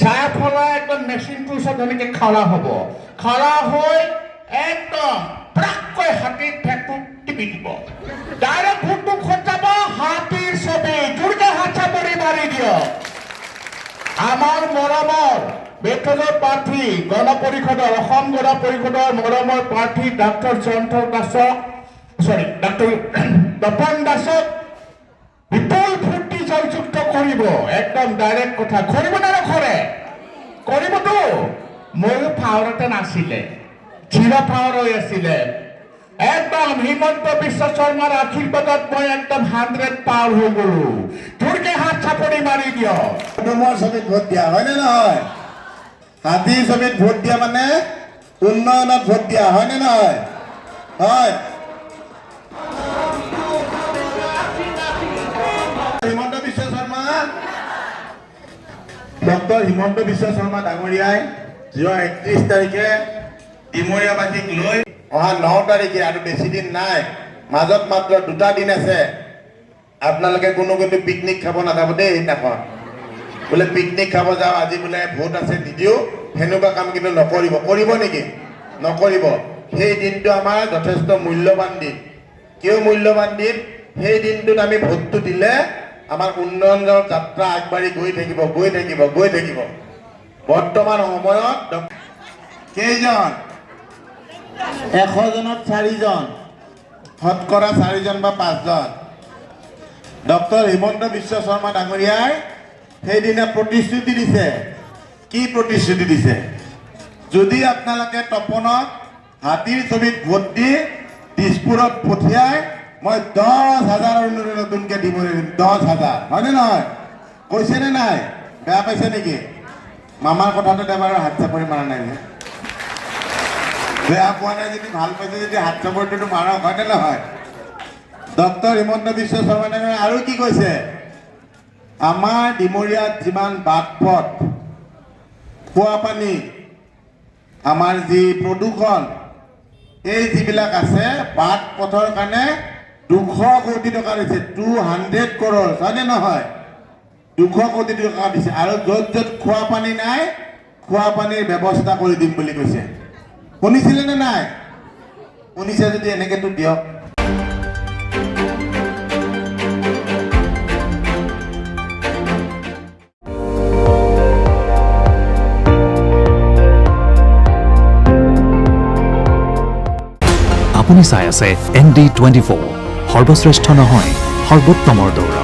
যাৰ ফলত একদম মেচিনটোৰ ওচৰত এনেকে খাৰা হ'ব, খাৰা হৈ একদম প্ৰাককৈ হাতীৰ ঠেকটো টিপি দিব, ডাইৰেক্ট ভোটটো খটাব হাতীৰ ছবি, জোৰকে হাত চাপৰি মাৰি দিয়ক। আমাৰ মৰমৰ মেট্ৰলৰ প্ৰাৰ্থী গণ পৰিষদৰ, অসম গণ পৰিষদৰ মৰমৰ প্ৰাৰ্থী ডাক্তৰ জয়ন্ত দাসক, ডাক্তৰ তপন দাসক বিপুল ভোট দি জয়যুক্ত কৰিব। একদম ডাইৰেক্ট কথা, কৰিব নে নকৰে? কৰিবতো। ময়ো পাৱাৰতে নাছিলে, চিৰ পাৱাৰ হৈ আছিলে। একদম হিমন্ত বিশ্ব শৰ্মাৰ আশীৰ্বাদত মই একদম 100 পাৰ হৈ গলো। জোৰকে হাত চাপৰি মাৰি দিয়ক। পদুমৰ ছবিত ভোট দিয়া হয়নে নহয়? হাতীৰ ছবিত ভোট দিয়া মানে উন্নয়নত ভোট দিয়া হয়নে নহয়? হয়। হিমন্ত বিশ্ব শৰ্মা, ডক্টৰ হিমন্ত বিশ্ব শৰ্মা ডাঙৰীয়াই যোৱা 31 তাৰিখে ডিমৰীয়াবাসীক লৈ অহা 9 তাৰিখে, আৰু বেছি দিন নাই, মাজত মাত্ৰ 2টা দিন আছে। আপোনালোকে কোনো পিকনিক খাব নাযাব দেই। সেইদিনাখন বোলে পিকনিক খাব যাওঁ, আজি বোলে ভোট আছে নিদিও, সেনেকুৱা কাম কিন্তু নকৰিব। কৰিব নেকি? নকৰিব। সেই দিনটো আমাৰ যথেষ্ট মূল্যৱান দিন। কিয় মূল্যৱান দিন? সেই দিনটোত আমি ভোটটো দিলে আমাৰ উন্নয়নৰ যাত্ৰা আগবাঢ়ি গৈ থাকিব, গৈ থাকিব, গৈ থাকিব। বৰ্তমান সময়ত কেইজন? 100 জনত 4 জন, শতকৰা 4 জন বা 5 জন। ডক্টৰ হিমন্ত বিশ্ব শৰ্মা ডাঙৰীয়াই সেইদিনা প্ৰতিশ্ৰুতি দিছে। কি প্ৰতিশ্ৰুতি দিছে? যদি আপোনালোকে তপনক হাতীৰ ছবিত ভোট দি দিছপুৰত পঠিয়াই, মই 10,000 নতুনকে দিব, 10,000। হয়নে নহয়? কৈছে নে নাই? বেয়া পাইছে নেকি? মামাৰ কথাটোত এবাৰ হাত চাপৰি মাৰা নাই নে? বেয়া পোৱা নাই যদি, ভাল পাইছে যদি হাত চাপৰিটো মাৰক, হয়নে নহয়? ডক্টৰ হিমন্ত বিশ্ব শৰ্মা ডাঙৰীয়াই আৰু কি কৈছে? আমাৰ ডিমৰীয়াত যিমান বাট পথ, খোৱা পানী, আমাৰ যি প্ৰদূষণ, এই যিবিলাক আছে, বাট পথৰ কাৰণে 200 কোটি টকা দিছে। 200 crore, হয়নে নহয়? 200 কোটি টকা দিছে। আৰু য'ত য'ত খোৱা পানী নাই, খোৱা পানীৰ ব্যৱস্থা কৰি দিম বুলি কৈছে। শুনিছিলে নে নাই? শুনিছে যদি এনেকেতো দিয়ক। আপুনি চাই আছে ND24, সৰ্বশ্ৰেষ্ঠ নহয়, সৰ্বোত্তমৰ দৌৰ।